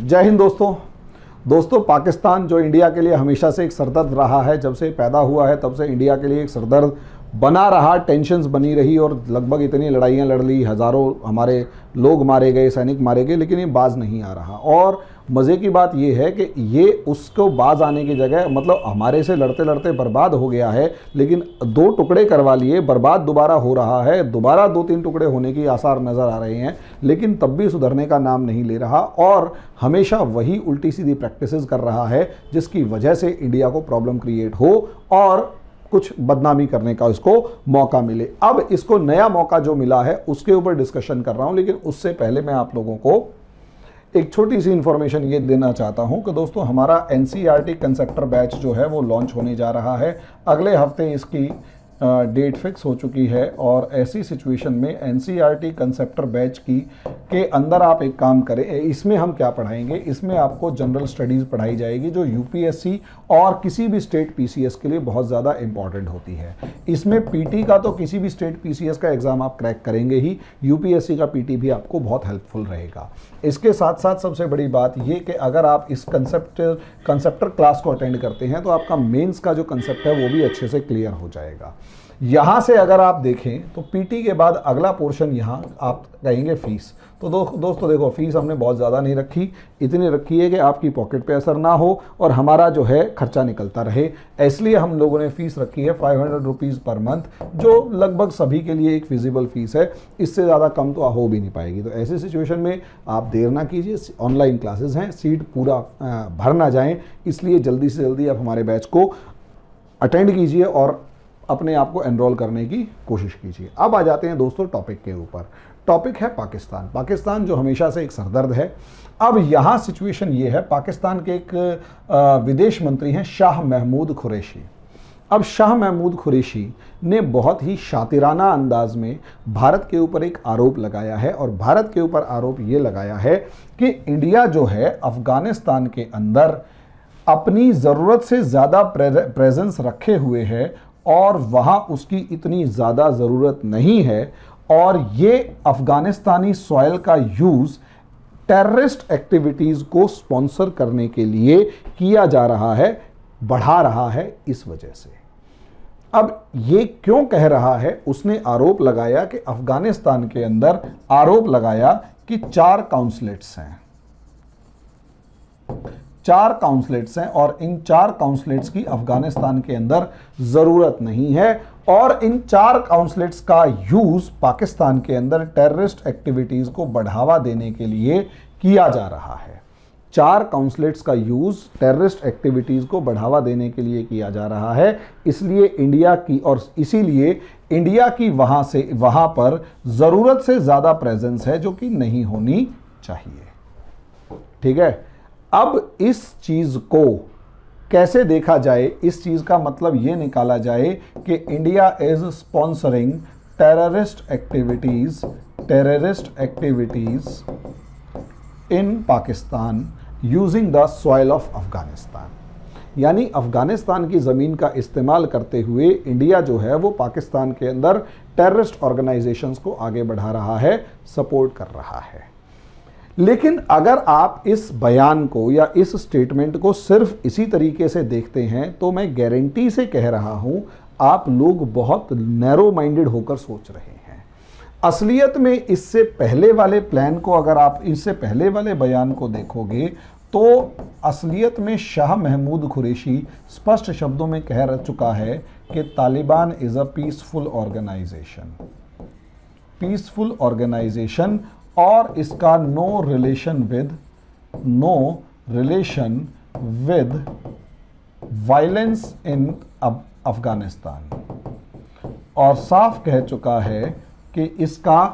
जय हिंद दोस्तों पाकिस्तान जो इंडिया के लिए हमेशा से एक सरदर्द रहा है, जब से पैदा हुआ है तब से इंडिया के लिए एक सरदर्द बना रहा, टेंशन्स बनी रही और लगभग इतनी लड़ाइयाँ लड़ ली, हज़ारों हमारे लोग मारे गए, सैनिक मारे गए, लेकिन ये बाज नहीं आ रहा। और मज़े की बात ये है कि ये उसको बाज आने की जगह मतलब हमारे से लड़ते लड़ते बर्बाद हो गया है, लेकिन 2 टुकड़े करवा लिए, बर्बाद दोबारा हो रहा है, दोबारा 2-3 टुकड़े होने की आसार नज़र आ रहे हैं, लेकिन तब भी सुधरने का नाम नहीं ले रहा और हमेशा वही उल्टी सीधी प्रैक्टिसेस कर रहा है, जिसकी वजह से इंडिया को प्रॉब्लम क्रिएट हो और कुछ बदनामी करने का इसको मौका मिले। अब इसको नया मौका जो मिला है उसके ऊपर डिस्कशन कर रहा हूं, लेकिन उससे पहले मैं आप लोगों को एक छोटी सी इंफॉर्मेशन ये देना चाहता हूं कि दोस्तों हमारा एनसीईआरटी कंसेप्टर बैच जो है वो लॉन्च होने जा रहा है। अगले हफ्ते इसकी डेट फिक्स हो चुकी है और ऐसी सिचुएशन में एनसीईआरटी कंसेप्टर बैच के अंदर आप एक काम करें। इसमें हम क्या पढ़ाएंगे, इसमें आपको जनरल स्टडीज़ पढ़ाई जाएगी जो यूपीएससी और किसी भी स्टेट पीसीएस के लिए बहुत ज़्यादा इंपॉर्टेंट होती है। इसमें पीटी का तो किसी भी स्टेट पीसीएस का एग्ज़ाम आप क्रैक करेंगे ही, यूपीएससी का पीटी भी आपको बहुत हेल्पफुल रहेगा। इसके साथ साथ सबसे बड़ी बात ये कि अगर आप इस कंसेप्टर क्लास को अटेंड करते हैं तो आपका मेंस का जो कंसेप्ट है वो भी अच्छे से क्लियर हो जाएगा। यहाँ से अगर आप देखें तो पीटी के बाद अगला पोर्शन यहाँ आप कहेंगे फीस। तो दोस्तों देखो, फीस हमने बहुत ज़्यादा नहीं रखी, इतनी रखी है कि आपकी पॉकेट पे असर ना हो और हमारा जो है खर्चा निकलता रहे। इसलिए हम लोगों ने फ़ीस रखी है 500 रुपीज़ पर मंथ, जो लगभग सभी के लिए एक फिजिबल फ़ीस है। इससे ज़्यादा कम तो हो भी नहीं पाएगी। तो ऐसी सिचुएशन में आप देर ना कीजिए, ऑनलाइन क्लासेस हैं, सीट पूरा भर ना जाएँ, इसलिए जल्दी से जल्दी आप हमारे बैच को अटेंड कीजिए और अपने आप को एनरोल करने की कोशिश कीजिए। अब आ जाते हैं दोस्तों टॉपिक के ऊपर। टॉपिक है पाकिस्तान जो हमेशा से एक सरदर्द है। अब यहाँ सिचुएशन ये है, पाकिस्तान के एक विदेश मंत्री हैं शाह महमूद कुरैशी। अब शाह महमूद कुरैशी ने बहुत ही शातिराना अंदाज में भारत के ऊपर एक आरोप लगाया है और भारत के ऊपर आरोप ये लगाया है कि इंडिया जो है अफगानिस्तान के अंदर अपनी ज़रूरत से ज़्यादा प्रेजेंस रखे हुए है और वहाँ उसकी इतनी ज़्यादा ज़रूरत नहीं है और ये अफ़गानिस्तानी सॉइल का यूज़ टेररिस्ट एक्टिविटीज़ को स्पॉन्सर करने के लिए किया जा रहा है, बढ़ा रहा है इस वजह से। अब ये क्यों कह रहा है, उसने आरोप लगाया कि अफ़गानिस्तान के अंदर आरोप लगाया कि 4 काउंसलेट्स हैं, 4 काउंसलेट्स हैं और इन 4 काउंसलेट्स की अफगानिस्तान के अंदर ज़रूरत नहीं है और इन 4 काउंसलेट्स का यूज़ पाकिस्तान के अंदर टेररिस्ट एक्टिविटीज़ को बढ़ावा देने के लिए किया जा रहा है। 4 काउंसलेट्स का यूज़ टेररिस्ट एक्टिविटीज़ को बढ़ावा देने के लिए किया जा रहा है, इसलिए इसीलिए इंडिया की वहाँ पर ज़रूरत से ज़्यादा प्रेजेंस है जो कि नहीं होनी चाहिए। ठीक है, अब इस चीज़ को कैसे देखा जाए, इस चीज़ का मतलब ये निकाला जाए कि India is sponsoring terrorist activities in Pakistan using the soil of Afghanistan. यानी अफगानिस्तान की ज़मीन का इस्तेमाल करते हुए इंडिया जो है वो पाकिस्तान के अंदर टेररिस्ट ऑर्गेनाइजेशंस को आगे बढ़ा रहा है, सपोर्ट कर रहा है। लेकिन अगर आप इस बयान को या इस स्टेटमेंट को सिर्फ इसी तरीके से देखते हैं तो मैं गारंटी से कह रहा हूं आप लोग बहुत नैरो माइंडेड होकर सोच रहे हैं। असलियत में इससे पहले वाले प्लान को, अगर आप इससे पहले वाले बयान को देखोगे तो असलियत में शाह महमूद कुरैशी स्पष्ट शब्दों में कह चुका है कि Taliban is a peaceful organisation और इसका no relation with violence in Afghanistan, और साफ कह चुका है कि इसका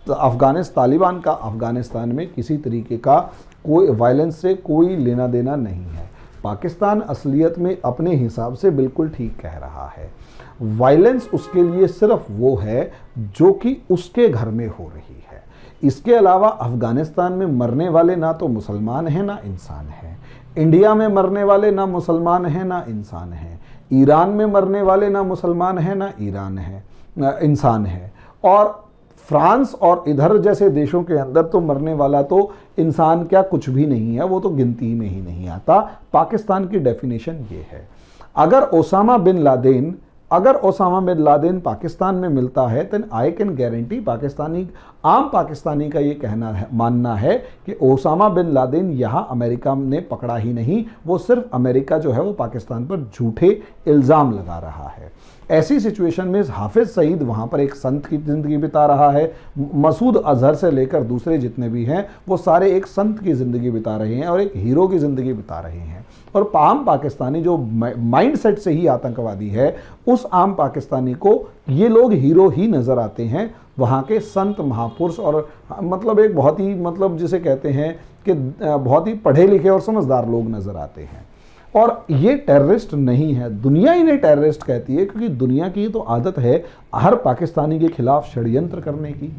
तालिबान का अफगानिस्तान में किसी तरीके का कोई वायलेंस से कोई लेना देना नहीं है। पाकिस्तान असलियत में अपने हिसाब से बिल्कुल ठीक कह रहा है। वायलेंस उसके लिए सिर्फ वो है जो कि उसके घर में हो रही है। इसके अलावा अफगानिस्तान में मरने वाले ना तो मुसलमान हैं ना इंसान हैं, इंडिया में मरने वाले ना मुसलमान हैं ना इंसान हैं, ईरान में मरने वाले ना मुसलमान हैं ना इंसान है, और फ्रांस और इधर जैसे देशों के अंदर तो मरने वाला तो इंसान क्या कुछ भी नहीं है, वो तो गिनती में ही नहीं आता। पाकिस्तान की डेफिनेशन ये है, अगर ओसामा बिन लादेन पाकिस्तान में मिलता है तो आई कैन गारंटी आम पाकिस्तानी का ये मानना है कि ओसामा बिन लादेन यहाँ अमेरिका ने पकड़ा ही नहीं, वो सिर्फ अमेरिका जो है वो पाकिस्तान पर झूठे इल्ज़ाम लगा रहा है। ऐसी सिचुएशन में हाफिज सईद वहाँ पर एक संत की ज़िंदगी बिता रहा है, मसूद अजहर से लेकर दूसरे जितने भी हैं वो सारे एक संत की ज़िंदगी बिता रहे हैं और एक हीरो की ज़िंदगी बिता रहे हैं। और आम पाकिस्तानी जो माइंड सेट से ही आतंकवादी है, उस आम पाकिस्तानी को ये लोग हीरो ही नज़र आते हैं, वहाँ के संत महापुरुष और मतलब एक बहुत ही जिसे कहते हैं कि बहुत ही पढ़े लिखे और समझदार लोग नज़र आते हैं। और ये टेररिस्ट नहीं है, दुनिया इन्हें टेररिस्ट कहती है, क्योंकि दुनिया की तो आदत है हर पाकिस्तानी के खिलाफ षड्यंत्र करने की,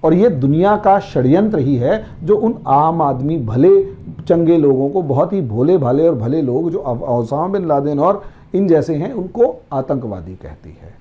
और ये दुनिया का षड्यंत्र ही है जो उन आम आदमी भले चंगे लोगों को, बहुत ही भोले भाले और भले लोग जो ओसामा बिन लादेन और इन जैसे हैं, उनको आतंकवादी कहती है।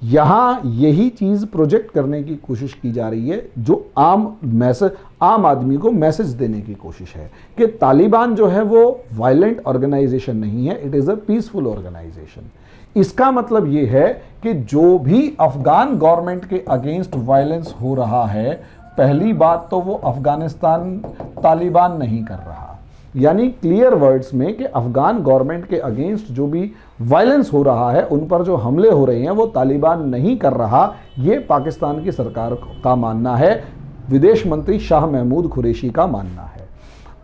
यहाँ यही चीज़ प्रोजेक्ट करने की कोशिश की जा रही है, जो आम आदमी को मैसेज देने की कोशिश है कि तालिबान जो है वो वायलेंट ऑर्गेनाइजेशन नहीं है, it is a peaceful organisation. इसका मतलब ये है कि जो भी अफगान गवर्नमेंट के अगेंस्ट वायलेंस हो रहा है, पहली बात तो वो अफगानिस्तान तालिबान नहीं कर रहा, यानी क्लियर वर्ड्स में कि अफगान गवर्नमेंट के अगेंस्ट जो भी वायलेंस हो रहा है, उन पर जो हमले हो रहे हैं वो तालिबान नहीं कर रहा, ये पाकिस्तान की सरकार का मानना है, विदेश मंत्री शाह महमूद कुरैशी का मानना है।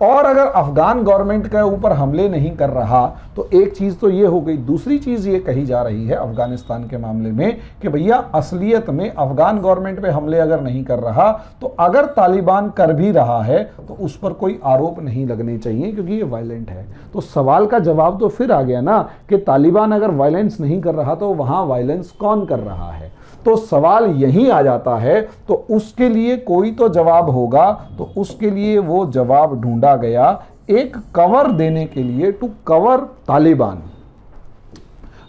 और अगर अफगान गवर्नमेंट के ऊपर हमले नहीं कर रहा तो एक चीज़ तो ये हो गई। दूसरी चीज़ ये कही जा रही है अफगानिस्तान के मामले में कि भैया असलियत में अफगान गवर्नमेंट पे हमले अगर नहीं कर रहा तो अगर तालिबान कर भी रहा है तो उस पर कोई आरोप नहीं लगने चाहिए, क्योंकि ये वायलेंट है। तो सवाल का जवाब तो फिर आ गया ना कि तालिबान अगर वायलेंस नहीं कर रहा तो वहाँ वायलेंस कौन कर रहा है। तो सवाल यही आ जाता है, तो उसके लिए कोई तो जवाब होगा, तो उसके लिए वो जवाब ढूंढा गया एक कवर देने के लिए, to cover Taliban,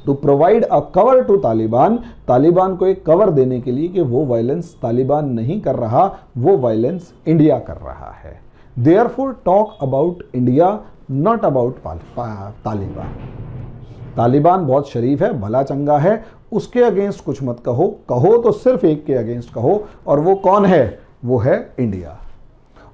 to provide a cover to Taliban, Taliban को एक कवर देने के लिए कि वो वायलेंस तालिबान नहीं कर रहा, वो वायलेंस इंडिया कर रहा है। Therefore talk about India, not about Taliban. Taliban बहुत शरीफ है, भला चंगा है, उसके अगेंस्ट कुछ मत कहो, कहो तो सिर्फ एक के अगेंस्ट कहो, और वो कौन है? वो है इंडिया।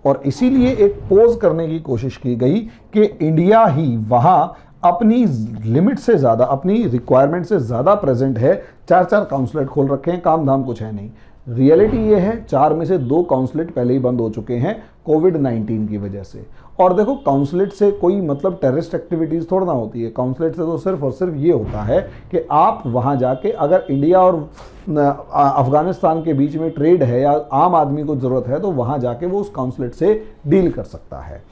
और इसीलिए एक पोज करने की कोशिश की गई कि इंडिया ही वहाँ अपनी लिमिट से ज़्यादा, अपनी रिक्वायरमेंट से ज़्यादा प्रेजेंट है। 4 काउंसलेट खोल रखे हैं, काम धाम कुछ है नहीं। रियलिटी ये है 4 में से 2 काउंसलेट पहले ही बंद हो चुके हैं कोविड-19 की वजह से। और देखो, काउंसलेट से कोई मतलब टेररिस्ट एक्टिविटीज़ थोड़ा ना होती है, काउंसलेट से तो सिर्फ और सिर्फ ये होता है कि आप वहाँ जाके अगर इंडिया और अफगानिस्तान के बीच में ट्रेड है या आम आदमी को ज़रूरत है तो वहाँ जाके वो उस काउंसलेट से डील कर सकता है।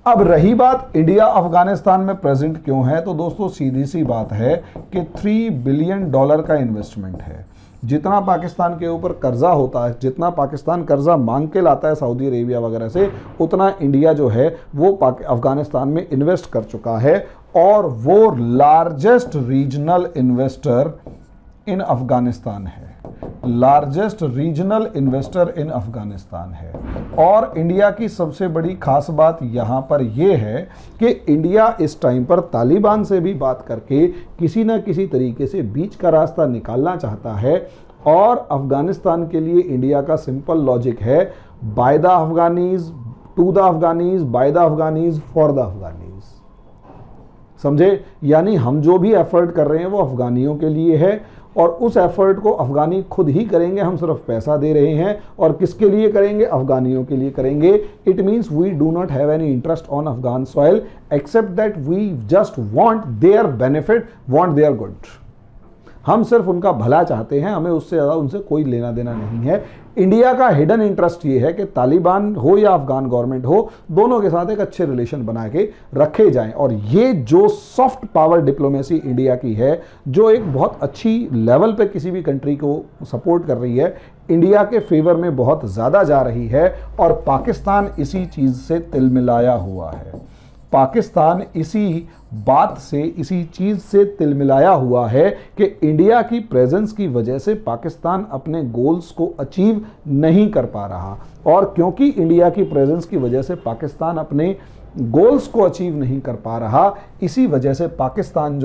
अब रही बात इंडिया अफगानिस्तान में प्रेजेंट क्यों है, तो दोस्तों सीधी सी बात है कि $3 बिलियन का इन्वेस्टमेंट है। जितना पाकिस्तान के ऊपर कर्जा होता है, जितना पाकिस्तान कर्जा मांग के लाता है सऊदी अरेबिया वगैरह से, उतना इंडिया जो है वो अफगानिस्तान में इन्वेस्ट कर चुका है, और वो largest regional investor in Afghanistan है, largest regional investor in Afghanistan है। और इंडिया की सबसे बड़ी खास बात यहाँ पर यह है कि इंडिया इस टाइम पर तालिबान से भी बात करके किसी न किसी तरीके से बीच का रास्ता निकालना चाहता है। और अफगानिस्तान के लिए इंडिया का सिंपल लॉजिक है, by the Afghanis, to the Afghanis, by the Afghanis, for the Afghanis. समझे? यानी हम जो भी एफर्ट कर रहे हैं वो अफगानियों के लिए है, और उस एफर्ट को अफगानी खुद ही करेंगे, हम सिर्फ पैसा दे रहे हैं। और किसके लिए करेंगे? अफगानियों के लिए करेंगे। It means we do not have any interest on Afghan soil except that we just want their benefit, want their good. हम सिर्फ उनका भला चाहते हैं, हमें उससे ज़्यादा उनसे कोई लेना देना नहीं है। इंडिया का हिडन इंटरेस्ट ये है कि तालिबान हो या अफगान गवर्नमेंट हो, दोनों के साथ एक अच्छे रिलेशन बना के रखे जाएं। और ये जो सॉफ्ट पावर डिप्लोमेसी इंडिया की है, जो एक बहुत अच्छी लेवल पे किसी भी कंट्री को सपोर्ट कर रही है, इंडिया के फेवर में बहुत ज़्यादा जा रही है। और पाकिस्तान इसी चीज़ से तिलमिलाया हुआ है। पाकिस्तान इसी बात से, इसी चीज़ से तिलमिलाया हुआ है कि इंडिया की प्रेजेंस की वजह से पाकिस्तान अपने गोल्स को अचीव नहीं कर पा रहा। और क्योंकि इंडिया की प्रेजेंस की वजह से पाकिस्तान अपने गोल्स को अचीव नहीं कर पा रहा, इसी वजह से पाकिस्तान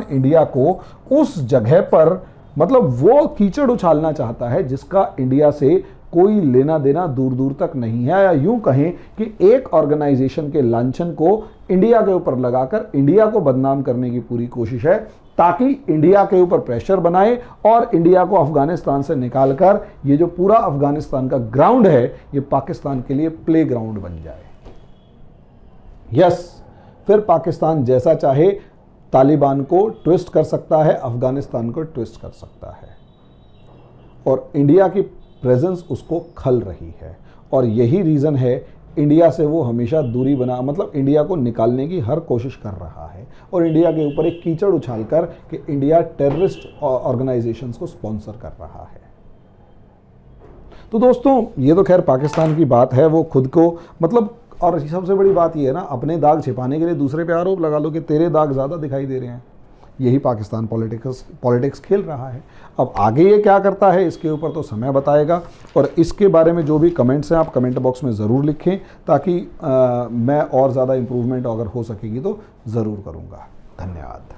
इंडिया को उस जगह पर, मतलब वो कीचड़ उछालना चाहता है जिसका इंडिया से कोई लेना देना दूर दूर तक नहीं है। या यूं कहें कि एक ऑर्गेनाइजेशन के लांछन को इंडिया के ऊपर लगाकर इंडिया को बदनाम करने की पूरी कोशिश है, ताकि इंडिया के ऊपर प्रेशर बनाए और इंडिया को अफगानिस्तान से निकालकर ये जो पूरा अफगानिस्तान का ग्राउंड है ये पाकिस्तान के लिए प्ले ग्राउंड बन जाए। यस, फिर पाकिस्तान जैसा चाहे तालिबान को ट्विस्ट कर सकता है, अफगानिस्तान को ट्विस्ट कर सकता है, और इंडिया की प्रेजेंस उसको खल रही है। और यही रीज़न है इंडिया से वो हमेशा दूरी बना, मतलब इंडिया को निकालने की हर कोशिश कर रहा है और इंडिया के ऊपर एक कीचड़ उछालकर कि इंडिया टेररिस्ट ऑर्गेनाइजेशंस को स्पॉन्सर कर रहा है। तो दोस्तों, ये तो खैर पाकिस्तान की बात है, वो खुद को, मतलब, और सबसे बड़ी बात ये है ना, अपने दाग छिपाने के लिए दूसरे पे आरोप लगा लो कि तेरे दाग ज़्यादा दिखाई दे रहे हैं। यही पाकिस्तान पॉलिटिक्स खेल रहा है। अब आगे ये क्या करता है इसके ऊपर तो समय बताएगा, और इसके बारे में जो भी कमेंट्स हैं आप कमेंट बॉक्स में ज़रूर लिखें, ताकि मैं और ज़्यादा इम्प्रूवमेंट अगर हो सकेगी तो ज़रूर करूँगा। धन्यवाद।